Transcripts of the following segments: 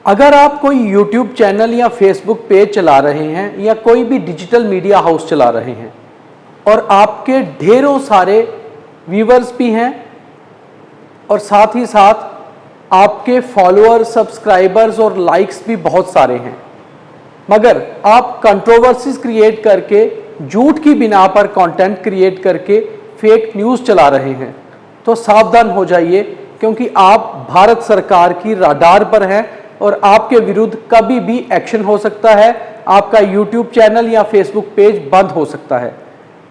अगर आप कोई YouTube चैनल या Facebook पेज चला रहे हैं या कोई भी डिजिटल मीडिया हाउस चला रहे हैं और आपके ढेरों सारे व्यूवर्स भी हैं और साथ ही साथ आपके फॉलोअर, सब्सक्राइबर्स और लाइक्स भी बहुत सारे हैं, मगर आप कंट्रोवर्सीज क्रिएट करके, झूठ की बिना पर कंटेंट क्रिएट करके फेक न्यूज़ चला रहे हैं, तो सावधान हो जाइए, क्योंकि आप भारत सरकार की रडार पर हैं और आपके विरुद्ध कभी भी एक्शन हो सकता है। आपका YouTube चैनल या Facebook पेज बंद हो सकता है।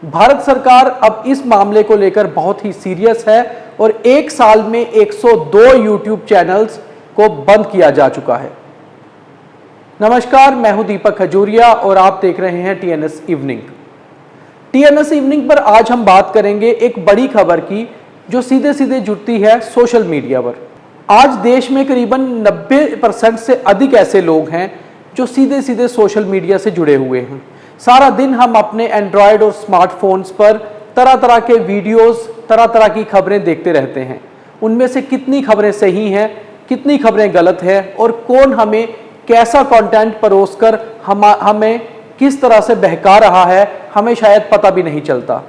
भारत सरकार अब इस मामले को लेकर बहुत ही सीरियस है और एक साल में 102 YouTube चैनल्स को बंद किया जा चुका है। नमस्कार, मैं हूं दीपक खजूरिया और आप देख रहे हैं TNS इवनिंग। TNS इवनिंग पर आज हम बात करेंगे एक बड़ी खबर की, जो सीधे सीधे जुड़ती है सोशल मीडिया पर। आज देश में करीबन 90% से अधिक ऐसे लोग हैं जो सीधे सीधे सोशल मीडिया से जुड़े हुए हैं। सारा दिन हम अपने एंड्रॉयड और स्मार्टफोन्स पर तरह तरह के वीडियोस, तरह तरह की खबरें देखते रहते हैं। उनमें से कितनी खबरें सही हैं, कितनी खबरें गलत हैं और कौन हमें कैसा कंटेंट परोसकर हमें किस तरह से बहका रहा है, हमें शायद पता भी नहीं चलता।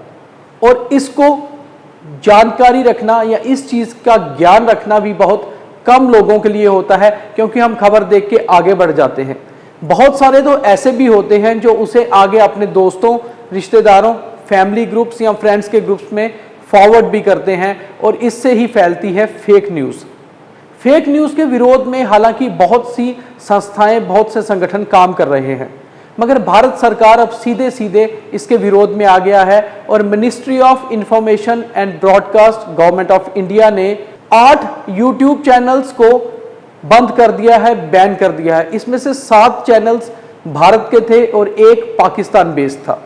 और इसको जानकारी रखना या इस चीज़ का ज्ञान रखना भी बहुत कम लोगों के लिए होता है, क्योंकि हम खबर देख के आगे बढ़ जाते हैं। बहुत सारे तो ऐसे भी होते हैं जो उसे आगे अपने दोस्तों, रिश्तेदारों, फैमिली ग्रुप्स या फ्रेंड्स के ग्रुप्स में फॉरवर्ड भी करते हैं और इससे ही फैलती है फेक न्यूज़। फेक न्यूज़ के विरोध में हालांकि बहुत सी संस्थाएं, बहुत से संगठन काम कर रहे हैं, मगर भारत सरकार अब सीधे सीधे इसके विरोध में आ गया है और ministry of information and broadcast, government of India ने 8 YouTube चैनल्स को बंद कर दिया है, बैन कर दिया है। इसमें से 7 चैनल्स भारत के थे और एक पाकिस्तान बेस्ड था।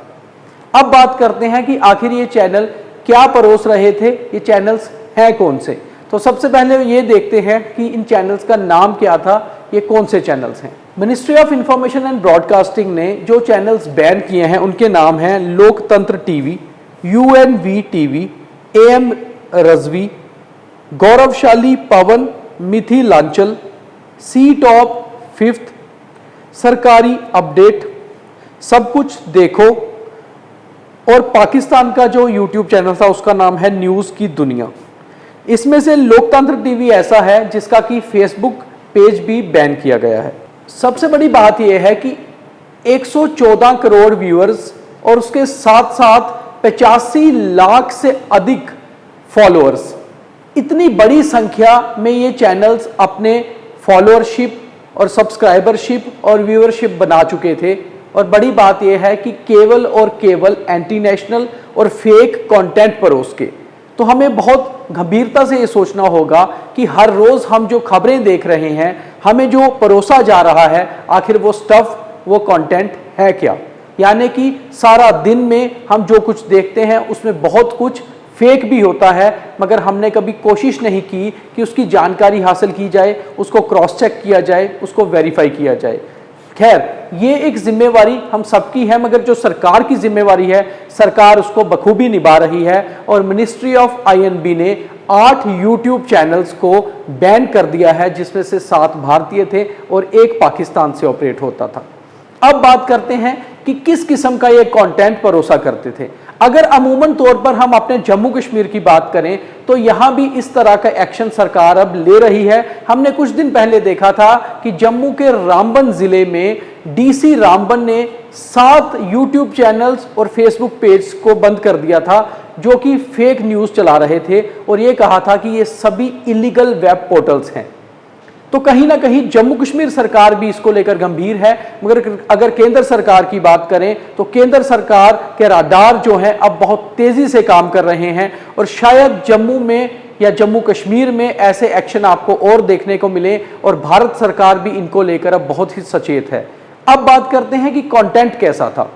अब बात करते हैं कि आखिर ये चैनल क्या परोस रहे थे, ये चैनल्स हैं कौन से। तो सबसे पहले ये देखते हैं कि इन चैनल्स का नाम क्या था, ये कौन से चैनल्स हैं। Ministry of information and broadcasting ने जो चैनल्स बैन किए हैं उनके नाम हैं लोकतंत्र TV, UNV TV, AM Razvi, गौरवशाली पवन, मिथिलांचल, सी टॉप 5th, सरकारी अपडेट, सब कुछ देखो, और पाकिस्तान का जो YouTube चैनल था उसका नाम है न्यूज़ की दुनिया। इसमें से लोकतंत्र टीवी ऐसा है जिसका कि Facebook पेज भी बैन किया गया है। सबसे बड़ी बात यह है कि 114 करोड़ व्यूअर्स और उसके साथ साथ 85 लाख से अधिक फॉलोअर्स, इतनी बड़ी संख्या में ये चैनल्स अपने फॉलोअरशिप और सब्सक्राइबरशिप और व्यूअरशिप बना चुके थे। और बड़ी बात यह है कि केवल और केवल एंटी नेशनल और फेक कंटेंट परोस के। तो हमें बहुत गंभीरता से ये सोचना होगा कि हर रोज हम जो खबरें देख रहे हैं, हमें जो परोसा जा रहा है, आखिर वो स्टफ, वो कंटेंट है क्या। यानी कि सारा दिन में हम जो कुछ देखते हैं उसमें बहुत कुछ फेक भी होता है, मगर हमने कभी कोशिश नहीं की कि उसकी जानकारी हासिल की जाए, उसको क्रॉस चेक किया जाए, उसको वेरीफाई किया जाए। खैर, ये एक जिम्मेवारी हम सबकी है, मगर जो सरकार की जिम्मेवारी है, सरकार उसको बखूबी निभा रही है। और मिनिस्ट्री ऑफ INB ने 8 YouTube चैनल्स को बैन कर दिया है, जिसमें से 7 भारतीय थे और एक पाकिस्तान से ऑपरेट होता था। अब बात करते हैं कि किस किस्म का ये कंटेंट परोसा करते थे। अगर अमूमन तौर पर हम अपने जम्मू कश्मीर की बात करें तो यहाँ भी इस तरह का एक्शन सरकार अब ले रही है। हमने कुछ दिन पहले देखा था कि जम्मू के रामबन जिले में DC रामबन ने 7 YouTube चैनल्स और Facebook पेज को बंद कर दिया था, जो कि फेक न्यूज़ चला रहे थे और ये कहा था कि ये सभी इलीगल वेब पोर्टल्स हैं। तो कहीं ना कहीं जम्मू कश्मीर सरकार भी इसको लेकर गंभीर है, मगर अगर केंद्र सरकार की बात करें तो केंद्र सरकार के रडार जो हैं अब बहुत तेजी से काम कर रहे हैं और शायद जम्मू में या जम्मू कश्मीर में ऐसे एक्शन आपको और देखने को मिले और भारत सरकार भी इनको लेकर अब बहुत ही सचेत है। अब बात करते हैं कि कंटेंट कैसा था।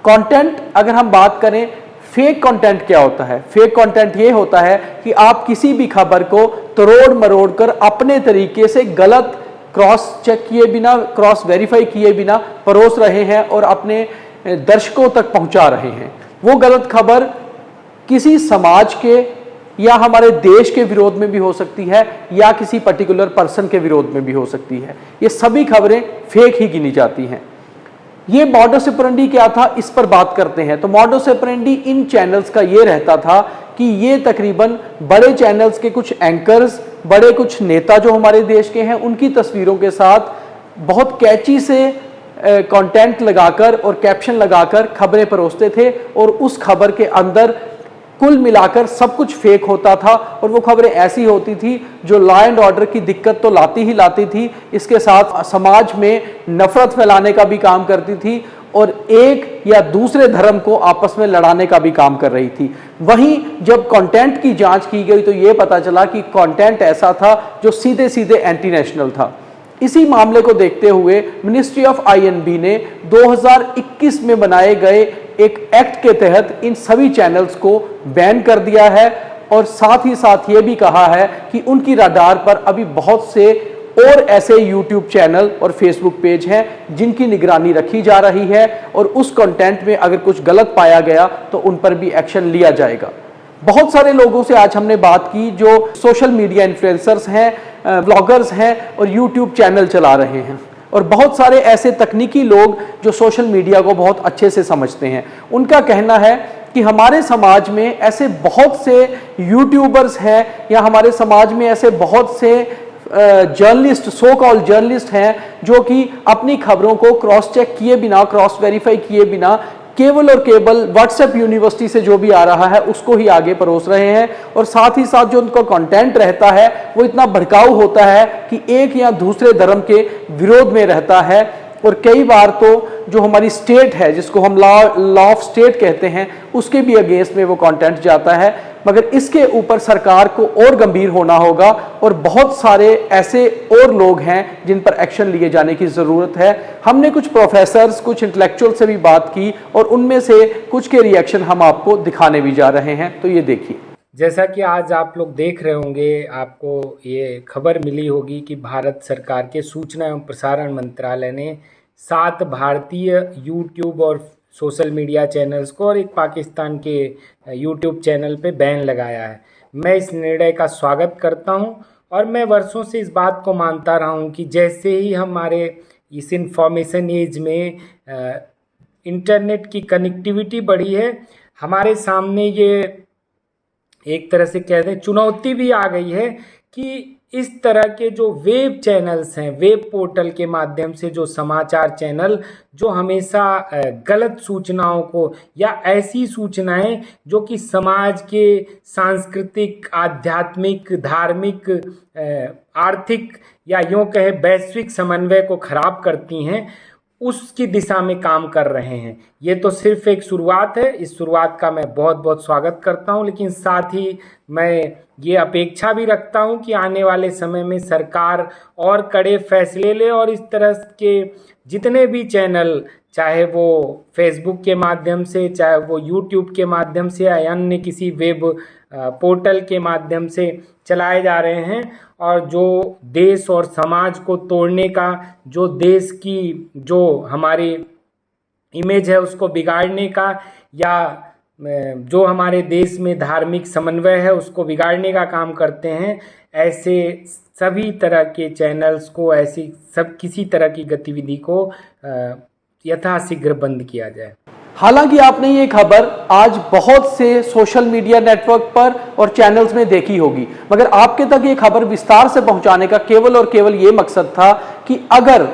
कंटेंट अगर हम बात करें, फेक कंटेंट क्या होता है। फेक कंटेंट ये होता है कि आप किसी भी खबर को तरोड़ मरोड़ कर अपने तरीके से गलत क्रॉस चेक किए बिना, क्रॉस वेरीफाई किए बिना परोस रहे हैं और अपने दर्शकों तक पहुंचा रहे हैं। वो गलत खबर किसी समाज के, या हमारे देश के विरोध में भी हो सकती है या किसी पर्टिकुलर पर्सन के विरोध में भी हो सकती है। ये सभी खबरें फेक ही गिनी जाती हैं। ये मॉडस ऑपरेंडी क्या था, इस पर बात करते हैं। तो मॉडस ऑपरेंडी इन चैनल्स का ये रहता था कि ये तकरीबन बड़े चैनल्स के कुछ एंकर्स, बड़े कुछ नेता जो हमारे देश के हैं, उनकी तस्वीरों के साथ बहुत कैची से कंटेंट लगाकर और कैप्शन लगाकर खबरें परोसते थे और उस खबर के अंदर कुल मिलाकर सब कुछ फेक होता था और वो खबरें ऐसी होती थी जो लॉ एंड ऑर्डर की दिक्कत तो लाती ही लाती थी, इसके साथ समाज में नफरत फैलाने का भी काम करती थी और एक या दूसरे धर्म को आपस में लड़ाने का भी काम कर रही थी। वहीं जब कंटेंट की जांच की गई तो ये पता चला कि कंटेंट ऐसा था जो सीधे सीधे एंटी नेशनल था। इसी मामले को देखते हुए मिनिस्ट्री ऑफ आईएनबी ने 2021 में बनाए गए एक एक्ट के तहत इन सभी चैनल्स को बैन कर दिया है और साथ ही साथ ये भी कहा है कि उनकी रडार पर अभी बहुत से और ऐसे यूट्यूब चैनल और फेसबुक पेज हैं जिनकी निगरानी रखी जा रही है और उस कंटेंट में अगर कुछ गलत पाया गया तो उन पर भी एक्शन लिया जाएगा। बहुत सारे लोगों से आज हमने बात की जो सोशल मीडिया इन्फ्लुएंसर्स हैं, ब्लॉगर्स हैं और यूट्यूब चैनल चला रहे हैं और बहुत सारे ऐसे तकनीकी लोग जो सोशल मीडिया को बहुत अच्छे से समझते हैं। उनका कहना है कि हमारे समाज में ऐसे बहुत से यूट्यूबर्स हैं या हमारे समाज में ऐसे बहुत से जर्नलिस्ट, सो कॉल्ड जर्नलिस्ट हैं जो कि अपनी खबरों को क्रॉस चेक किए बिना, क्रॉस वेरीफाई किए बिना केवल और केवल व्हाट्सएप यूनिवर्सिटी से जो भी आ रहा है उसको ही आगे परोस रहे हैं और साथ ही साथ जो उनका कंटेंट रहता है वो इतना भड़काऊ होता है कि एक या दूसरे धर्म के विरोध में रहता है और कई बार तो जो हमारी स्टेट है जिसको हम लॉ ऑफ स्टेट कहते हैं उसके भी अगेंस्ट में वो कंटेंट जाता है। मगर इसके ऊपर सरकार को और गंभीर होना होगा और बहुत सारे ऐसे और लोग हैं जिन पर एक्शन लिए जाने की ज़रूरत है। हमने कुछ प्रोफेसर्स, कुछ इंटेलेक्चुअल से भी बात की और उनमें से कुछ के रिएक्शन हम आपको दिखाने भी जा रहे हैं, तो ये देखिए। जैसा कि आज आप लोग देख रहे होंगे, आपको ये खबर मिली होगी कि भारत सरकार के सूचना एवं प्रसारण मंत्रालय ने 7 भारतीय यूट्यूब और सोशल मीडिया चैनल्स को और एक पाकिस्तान के यूट्यूब चैनल पे बैन लगाया है। मैं इस निर्णय का स्वागत करता हूं और मैं वर्षों से इस बात को मानता रहा हूं कि जैसे ही हमारे इस इंफॉर्मेशन एज में इंटरनेट की कनेक्टिविटी बढ़ी है, हमारे सामने ये एक तरह से कह दें चुनौती भी आ गई है कि इस तरह के जो वेब चैनल्स हैं, वेब पोर्टल के माध्यम से जो समाचार चैनल जो हमेशा गलत सूचनाओं को या ऐसी सूचनाएं जो कि समाज के सांस्कृतिक, आध्यात्मिक, धार्मिक, आर्थिक या यूँ कहे वैश्विक समन्वय को खराब करती हैं, उसकी दिशा में काम कर रहे हैं। ये तो सिर्फ एक शुरुआत है, इस शुरुआत का मैं बहुत बहुत स्वागत करता हूं, लेकिन साथ ही मैं ये अपेक्षा भी रखता हूं कि आने वाले समय में सरकार और कड़े फैसले ले और इस तरह के जितने भी चैनल, चाहे वो फेसबुक के माध्यम से, चाहे वो यूट्यूब के माध्यम से या अन्य किसी वेब पोर्टल के माध्यम से चलाए जा रहे हैं और जो देश और समाज को तोड़ने का, जो देश की जो हमारी इमेज है उसको बिगाड़ने का या जो हमारे देश में धार्मिक समन्वय है उसको बिगाड़ने का काम करते हैं, ऐसे सभी तरह के चैनल्स को, ऐसी सब किसी तरह की गतिविधि को यथाशीघ्र बंद किया जाए। हालांकि आपने ये खबर आज बहुत से सोशल मीडिया नेटवर्क पर और चैनल्स में देखी होगी, मगर आपके तक ये खबर विस्तार से पहुंचाने का केवल और केवल ये मकसद था कि अगर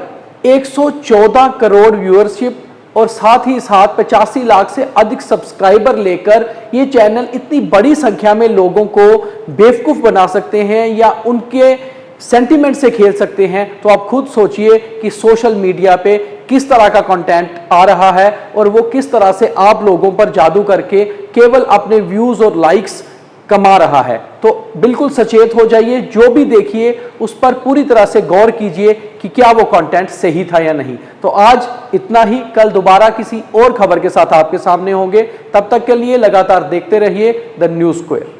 114 करोड़ व्यूअरशिप और साथ ही साथ 85 लाख से अधिक सब्सक्राइबर लेकर ये चैनल इतनी बड़ी संख्या में लोगों को बेवकूफ़ बना सकते हैं या उनके सेंटीमेंट से खेल सकते हैं, तो आप खुद सोचिए कि सोशल मीडिया पे किस तरह का कंटेंट आ रहा है और वो किस तरह से आप लोगों पर जादू करके केवल अपने व्यूज़ और लाइक्स कमा रहा है। तो बिल्कुल सचेत हो जाइए, जो भी देखिए उस पर पूरी तरह से गौर कीजिए कि क्या वो कंटेंट सही था या नहीं। तो आज इतना ही, कल दोबारा किसी और खबर के साथ आपके सामने होंगे। तब तक के लिए लगातार देखते रहिए द न्यूज़ स्क्वायर।